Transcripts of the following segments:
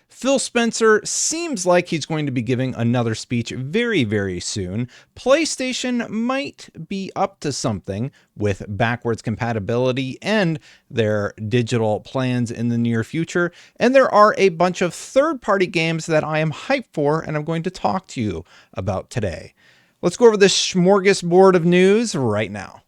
Phil Spencer seems like he's going to be giving another speech very, very soon. PlayStation might be up to something with backwards compatibility and their digital plans in the near future. And there are a bunch of third-party games that I am hyped for and I'm going to talk to you about today. Let's go over this smorgasbord of news right now.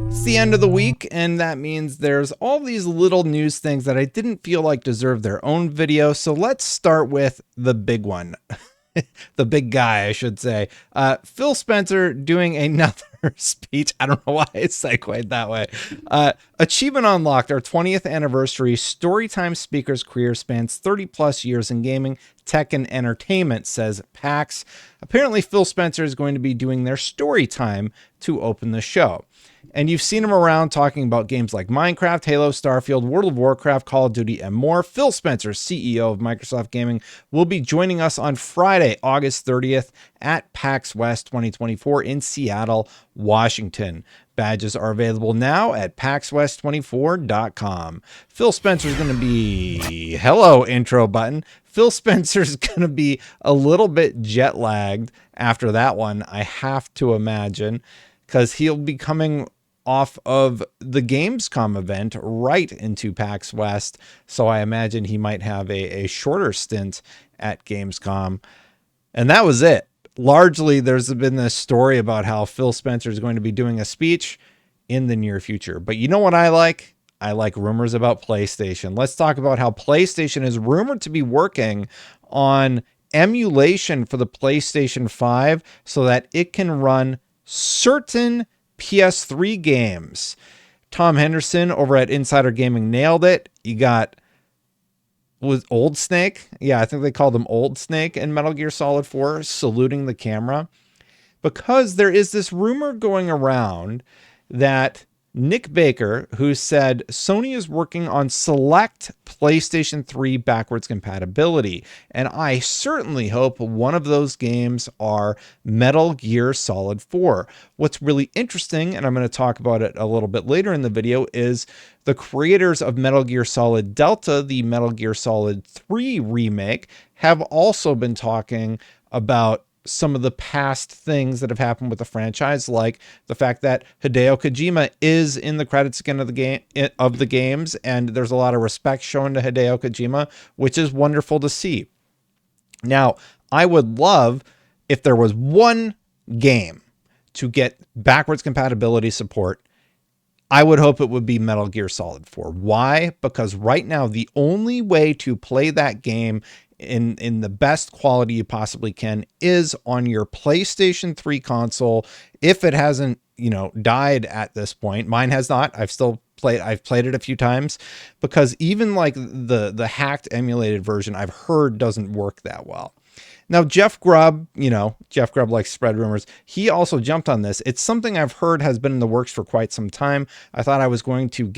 It's the end of the week, and that means there's all these little news things that I didn't feel like deserved their own video. So let's start with the big one. The big guy, I should say. Phil Spencer doing another speech. I don't know why I segued that way. Achievement Unlocked, our 20th anniversary Storytime speaker's career spans 30 plus years in gaming, tech, and entertainment, says PAX. Apparently, Phil Spencer is going to be doing their story time to open the show. And you've seen him around talking about games like Minecraft, Halo, Starfield, World of Warcraft, Call of Duty, and more. Phil Spencer, CEO of Microsoft Gaming, will be joining us on Friday, August 30th at PAX West 2024 in Seattle, Washington. Badges are available now at paxwest24.com. Phil Spencer's going to be... Hello, intro button. Phil Spencer's going to be a little bit jet lagged after that one, I have to imagine, because he'll be coming off of the Gamescom event right into PAX West. So I imagine he might have a shorter stint at Gamescom. And that was it. Largely, there's been this story about how Phil Spencer is going to be doing a speech in the near future. But you know what I like? I like rumors about PlayStation. Let's talk about how PlayStation is rumored to be working on emulation for the PlayStation 5 so that it can run certain PS3 games. Tom Henderson over at Insider Gaming nailed it. You got, was Old Snake? Yeah, I think they called him Old Snake in Metal Gear Solid 4, saluting the camera. Because there is this rumor going around that Nick Baker, who said Sony is working on select PlayStation 3 backwards compatibility. And I certainly hope one of those games are Metal Gear Solid 4. What's really interesting, and I'm going to talk about it a little bit later in the video, is the creators of Metal Gear Solid Delta, the Metal Gear Solid 3 remake, have also been talking about some of the past things that have happened with the franchise, like the fact that Hideo Kojima is in the credits again of the games, and there's a lot of respect shown to Hideo Kojima, which is wonderful to see. Now, I would love if there was one game to get backwards compatibility support. I would hope it would be Metal Gear Solid 4. Why? Because right now, the only way to play that game in the best quality you possibly can is on your PlayStation 3 console. If it hasn't, died at this point, mine has not. I've played it a few times, because even like the hacked emulated version I've heard doesn't work that well. Now, Jeff Grubb, Jeff Grubb likes to spread rumors. He also jumped on this. It's something I've heard has been in the works for quite some time. I thought it was going to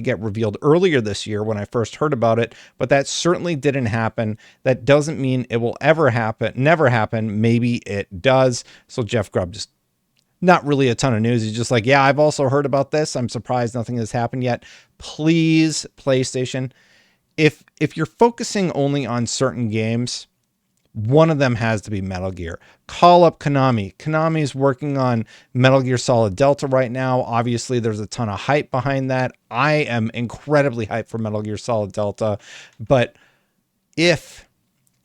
get revealed earlier this year when I first heard about it, but that certainly didn't happen. That doesn't mean it will ever happen, never happen. Maybe it does. So Jeff Grubb, just not really a ton of news. He's just like, yeah, I've also heard about this. I'm surprised nothing has happened yet. Please, PlayStation, if you're focusing only on certain games, one of them has to be Metal Gear. Call up Konami. Konami is working on Metal Gear Solid Delta right now. Obviously, there's a ton of hype behind that. I am incredibly hyped for Metal Gear Solid Delta. But if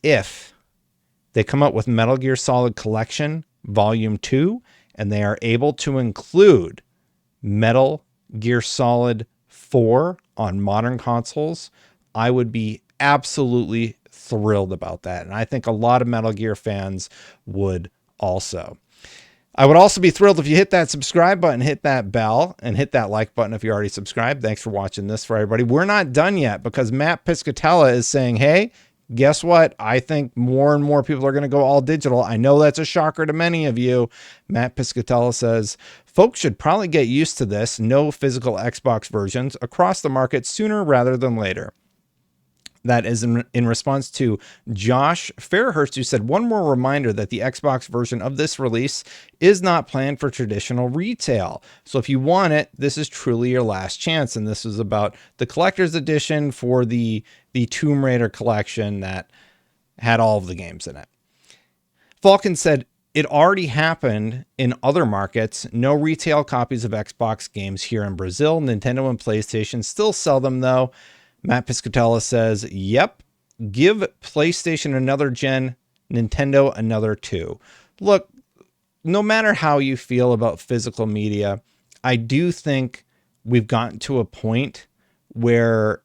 they come up with Metal Gear Solid Collection Volume 2, and they are able to include Metal Gear Solid 4 on modern consoles, I would be absolutely thrilled about that. And I think a lot of Metal Gear fans would also. I would also be thrilled if you hit that subscribe button, hit that bell, and hit that like button if you already subscribed. Thanks for watching this, for everybody. We're not done yet, because Matt Piscatella is saying, hey, guess what? I think more and more people are going to go all digital. I know that's a shocker to many of you. Matt Piscatella says, folks should probably get used to this. No physical Xbox versions across the market sooner rather than later. That is in response to Josh Fairhurst, who said, one more reminder that the Xbox version of this release is not planned for traditional retail. So if you want it, this is truly your last chance. And this is about the collector's edition for the Tomb Raider collection that had all of the games in it. Falcon said, it already happened in other markets. No retail copies of Xbox games here in Brazil. Nintendo and PlayStation still sell them, though. Matt Piscatella says, yep, give PlayStation another gen, Nintendo another two. Look, no matter how you feel about physical media, I do think we've gotten to a point where,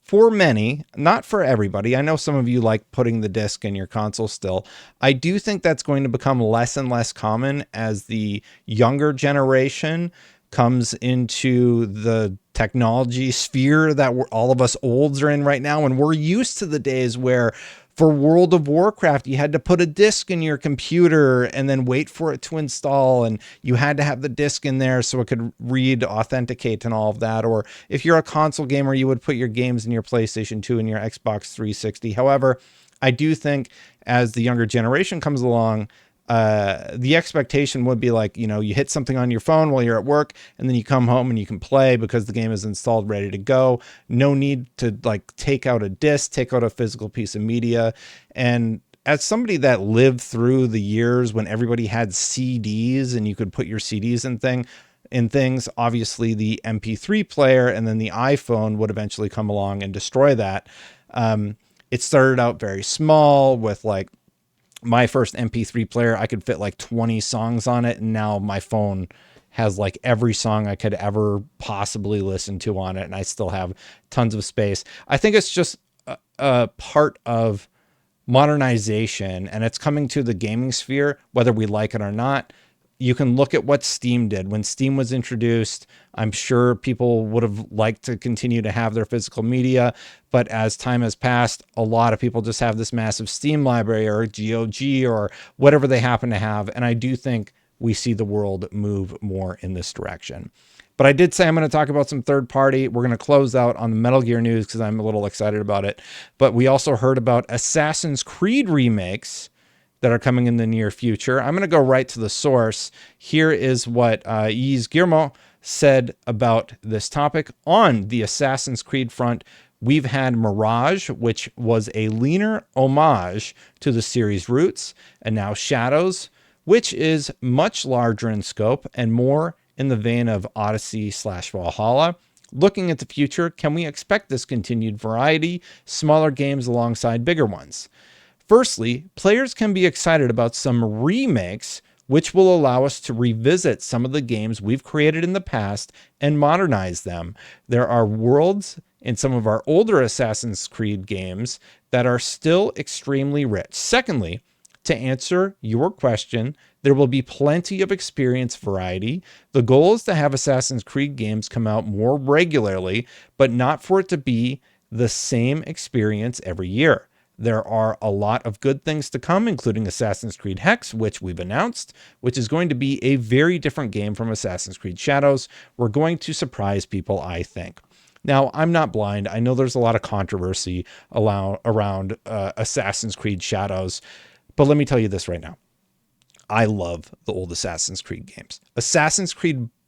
for many, not for everybody, I know some of you like putting the disc in your console still. I do think that's going to become less and less common as the younger generation comes into the technology sphere that all of us olds are in right now. And we're used to the days where for World of Warcraft, you had to put a disc in your computer and then wait for it to install. And you had to have the disc in there so it could read, authenticate, and all of that. Or if you're a console gamer, you would put your games in your PlayStation 2 and your Xbox 360. However, I do think as the younger generation comes along, the expectation would be like, you hit something on your phone while you're at work and then you come home and you can play because the game is installed, ready to go. No need to like take out a disc, take out a physical piece of media. And as somebody that lived through the years when everybody had CDs and you could put your CDs in things, obviously the MP3 player and then the iPhone would eventually come along and destroy that. It started out very small with like, my first MP3 player, I could fit like 20 songs on it. And now my phone has like every song I could ever possibly listen to on it. And I still have tons of space. I think it's just a part of modernization, and it's coming to the gaming sphere, whether we like it or not. You can look at what Steam did. When Steam was introduced, I'm sure people would have liked to continue to have their physical media, but as time has passed, a lot of people just have this massive Steam library or GOG or whatever they happen to have. And I do think we see the world move more in this direction. But I did say I'm going to talk about some third party. We're going to close out on the Metal Gear news because I'm a little excited about it. But we also heard about Assassin's Creed remakes that are coming in the near future. I'm going to go right to the source. Here is what Yves Guillemot said about this topic. On the Assassin's Creed front, we've had Mirage, which was a leaner homage to the series' roots, and now Shadows, which is much larger in scope and more in the vein of Odyssey/Valhalla. Looking at the future, can we expect this continued variety, smaller games alongside bigger ones? Firstly, players can be excited about some remakes, which will allow us to revisit some of the games we've created in the past and modernize them. There are worlds in some of our older Assassin's Creed games that are still extremely rich. Secondly, to answer your question, there will be plenty of experience variety. The goal is to have Assassin's Creed games come out more regularly, but not for it to be the same experience every year. There are a lot of good things to come, including Assassin's Creed Hex, which we've announced, which is going to be a very different game from Assassin's Creed Shadows. We're going to surprise people, I think. Now, I'm not blind. I know there's a lot of controversy around Assassin's Creed Shadows, but let me tell you this right now. I love the old Assassin's Creed games.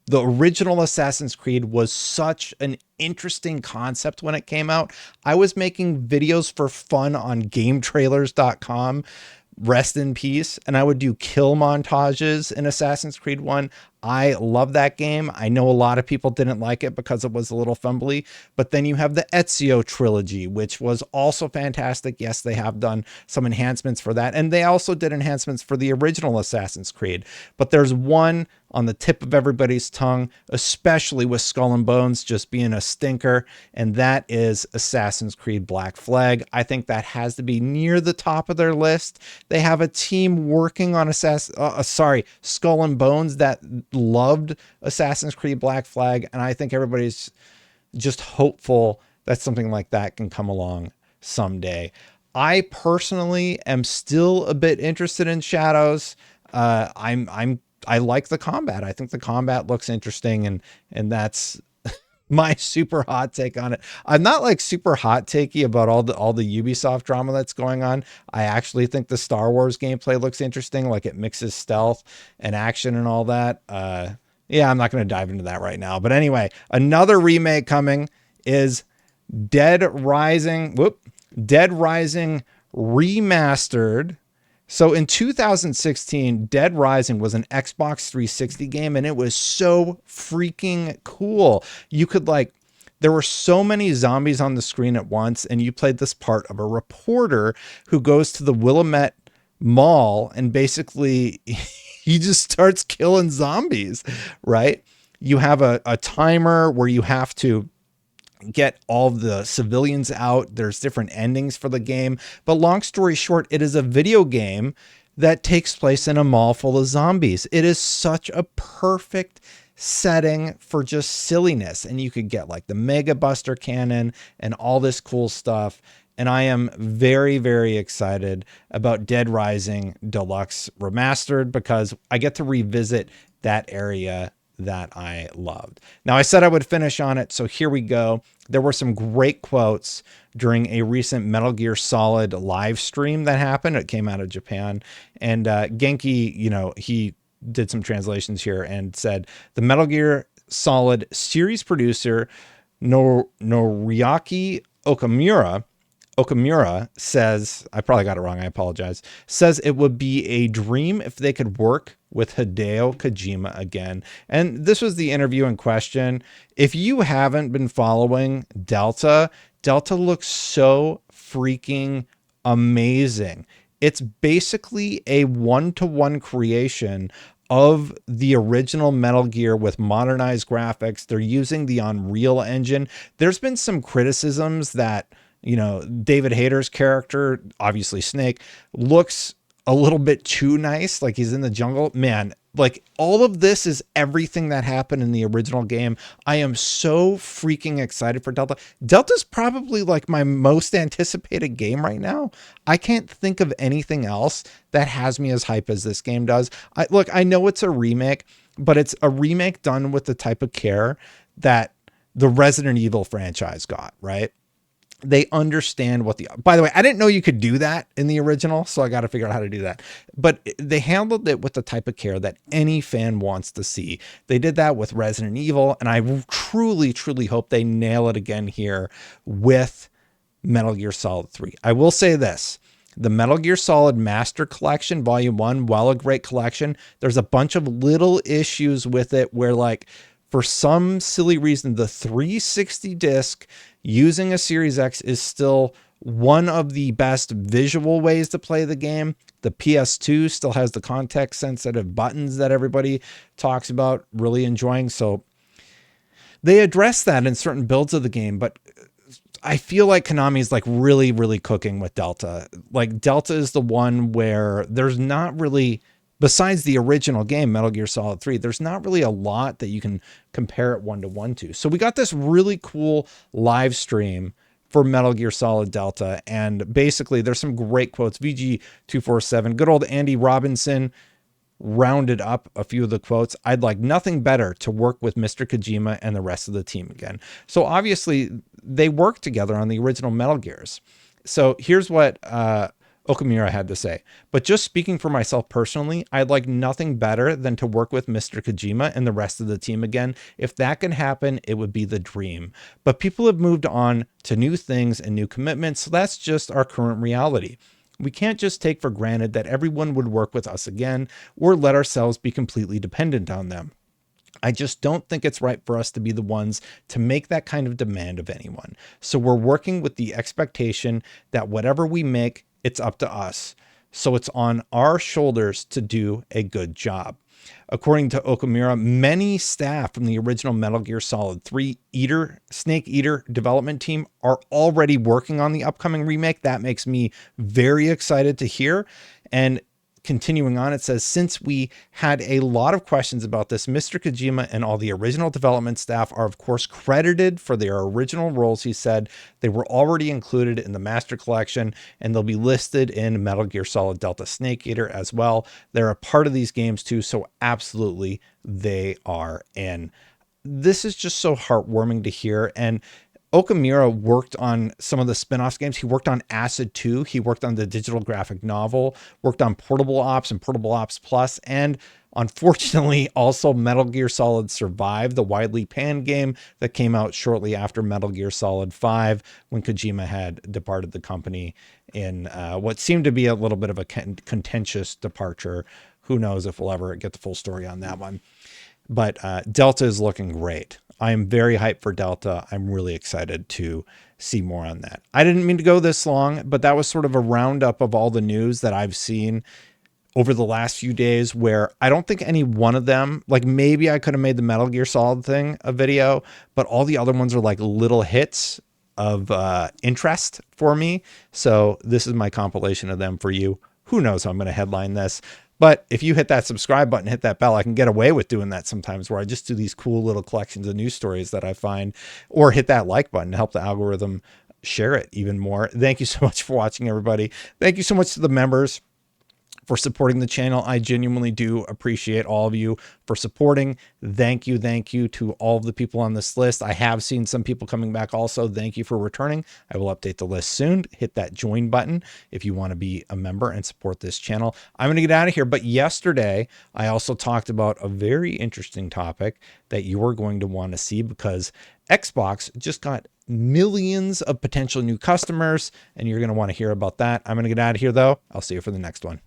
The original Assassin's Creed was such an interesting concept when it came out. I was making videos for fun on GameTrailers.com, rest in peace, and I would do kill montages in Assassin's Creed 1. I love that game. I know a lot of people didn't like it because it was a little fumbly, but then you have the Ezio trilogy, which was also fantastic. Yes, they have done some enhancements for that, and they also did enhancements for the original Assassin's Creed. But there's one on the tip of everybody's tongue, especially with Skull and Bones just being a stinker, and that is Assassin's Creed Black Flag. I think that has to be near the top of their list. They have a team working on Skull and Bones that loved Assassin's Creed Black Flag, and I think everybody's just hopeful that something like that can come along someday. I personally am still a bit interested in Shadows. I like the combat. I think the combat looks interesting, and that's my super hot take on it. I'm not like super hot takey about all the Ubisoft drama that's going on. I actually think the Star Wars gameplay looks interesting. Like it mixes stealth and action and all that. Yeah, I'm not going to dive into that right now. But anyway, another remake coming is Dead Rising. Dead Rising Remastered. So in 2016, Dead Rising was an Xbox 360 game, and it was so freaking cool. You could like, there were so many zombies on the screen at once, and you played this part of a reporter who goes to the Willamette Mall and basically he just starts killing zombies, right? You have a timer where you have to get all the civilians out. There's different endings for the game. But long story short, it is a video game that takes place in a mall full of zombies. It is such a perfect setting for just silliness. And you could get like the Mega Buster cannon and all this cool stuff. And I am very, very excited about Dead Rising Deluxe Remastered because I get to revisit that area that I loved. Now, I said I would finish on it, so here we go. There were some great quotes during a recent Metal Gear Solid live stream that happened. It came out of Japan. And Genki, he did some translations here and said, the Metal Gear Solid series producer, Noriaki Okamura says, I probably got it wrong, I apologize, says it would be a dream if they could work with Hideo Kojima again. And this was the interview in question. If you haven't been following Delta looks so freaking amazing. It's basically a one-to-one creation of the original Metal Gear with modernized graphics. They're using the Unreal Engine. There's been some criticisms that David Hayter's character, obviously Snake, looks a little bit too nice, like he's in the jungle. Man, like all of this is everything that happened in the original game. I am so freaking excited for Delta. Delta's probably like my most anticipated game right now. I can't think of anything else that has me as hype as this game does. I know it's a remake, but it's a remake done with the type of care that the Resident Evil franchise got, right? They understand by the way, I didn't know you could do that in the original, so I got to figure out how to do that. But they handled it with the type of care that any fan wants to see. They did that with Resident Evil, and I truly, truly hope they nail it again here with Metal Gear Solid 3. I will say this. The Metal Gear Solid Master Collection, Volume 1, while a great collection, there's a bunch of little issues with it where, like, for some silly reason, the 360 disc using a Series X is still one of the best visual ways to play the game. The PS2 still has the context sensitive buttons that everybody talks about really enjoying. So they address that in certain builds of the game, but I feel like Konami's like really, really cooking with Delta. Like Delta is the one where there's not really, besides the original game, Metal Gear Solid 3, there's not really a lot that you can compare it one-to-one to. So we got this really cool live stream for Metal Gear Solid Delta. And basically there's some great quotes. VG247, good old Andy Robinson rounded up a few of the quotes. I'd like nothing better to work with Mr. Kojima and the rest of the team again. So obviously they worked together on the original Metal Gears. So here's what Okamura had to say. But just speaking for myself personally, I'd like nothing better than to work with Mr. Kojima and the rest of the team again. If that can happen, it would be the dream. But people have moved on to new things and new commitments, so that's just our current reality. We can't just take for granted that everyone would work with us again or let ourselves be completely dependent on them. I just don't think it's right for us to be the ones to make that kind of demand of anyone. So we're working with the expectation that whatever we make, it's up to us. So it's on our shoulders to do a good job. According to Okamura, many staff from the original Metal Gear Solid 3 Snake Eater development team are already working on the upcoming remake. That makes me very excited to hear. And continuing on, it says, since we had a lot of questions about this, Mr. Kojima and all the original development staff are, of course, credited for their original roles. He said they were already included in the Master Collection, and they'll be listed in Metal Gear Solid Delta Snake Eater as well. They're a part of these games too, so absolutely they are in. this is just so heartwarming to hear. And Okamura worked on some of the spin-off games. He worked on Acid 2. He worked on the digital graphic novel, worked on Portable Ops and Portable Ops Plus, and unfortunately also Metal Gear Solid Survive, the widely panned game that came out shortly after Metal Gear Solid 5 when Kojima had departed the company in what seemed to be a little bit of a contentious departure. Who knows if we'll ever get the full story on that one. But Delta is looking great. I am very hyped for Delta. I'm really excited to see more on that. I didn't mean to go this long, but that was sort of a roundup of all the news that I've seen over the last few days, where I don't think any one of them, like maybe I could have made the Metal Gear Solid thing a video, but all the other ones are like little hits of interest for me. So this is my compilation of them for you. Who knows how I'm going to headline this. But if you hit that subscribe button, hit that bell, I can get away with doing that sometimes, where I just do these cool little collections of news stories that I find, or hit that like button to help the algorithm share it even more. Thank you so much for watching, everybody. Thank you so much to the members for supporting the channel. I genuinely do appreciate all of you for supporting. Thank you. Thank you to all of the people on this list. I have seen some people coming back also. Thank you for returning. I will update the list soon. Hit that join button if you want to be a member and support this channel. I'm going to get out of here. But yesterday, I also talked about a very interesting topic that you are going to want to see, because Xbox just got millions of potential new customers, and you're going to want to hear about that. I'm going to get out of here, though. I'll see you for the next one.